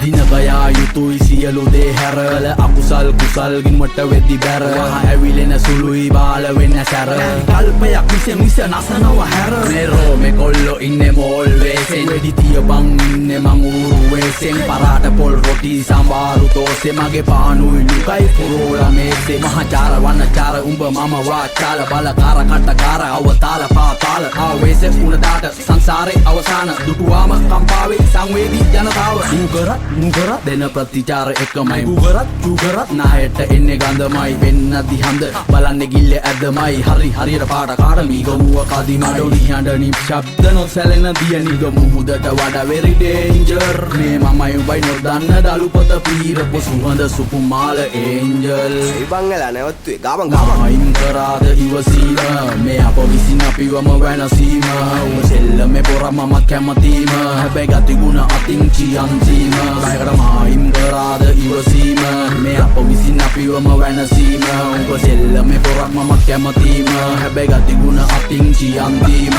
දිනකයා යුතුයි සියලු දේ හැරල අකුසල් කුසල් ගින්වට වෙද්දි බැර ඇවිලෙන සුළුයි බාල වෙන්න සැර කල්පයක් මිස නසනව හැර මෙරෝ මේ කොල්ලෝ ඉන්නේ මෝල් වේසෙන් වෙඩි තියපන් ඉන්නේ මං ඌරු වේසෙන් පරාට පොල් රොටි සම්බාරු තෝසේ මගේ පානුයි ලුකයි පුරෝලා මේසේ මහචාර වන්නචාර උඹ මම වාචාල බලකාර කට්ටකාර අවතාල පාතාල ආවේසේ උණදාට සංසාරේ අවසාන දුටුවාම කම්පාවේ සංවේදී ජනතාව නුගරත් දෙන ප්‍රතිචාර එකමයි උගරත් නායට එන්නේ ගඳමයි වෙන්න දිහඳ බලන්න ගිල්ල ඇදමයි හරියට පාට කාට මීගමුව කදිමයි ඩොලිහඬ ශබ්ද නොසැලෙන දියනි ගමුහුදට වඩා වෙරි ඩේන්ජර් මේ මමයි උඹයි නොදන්න දළුපොත පීරපු සුහඳ සුකුමාල ඒන්ජල් ඉබංගලා නැවත්තුවේ ගාමන් අයින් කරාද ඉවසීම මේ අප විසින් අපිවම වෙනසීම උඹ සෙල්ලම පොර මමත් කැමතිම හැබැයි ගතිගුණ අතින් චියන්තීම ලයකට මායින් කරාද ඉවසීම මේ අප විසින් අපිවම වෙනසීම උඹ සෙල්ලම පොර මමත් කැමතිම හැබැයි ගතිගුණ අතින් චියන්තීම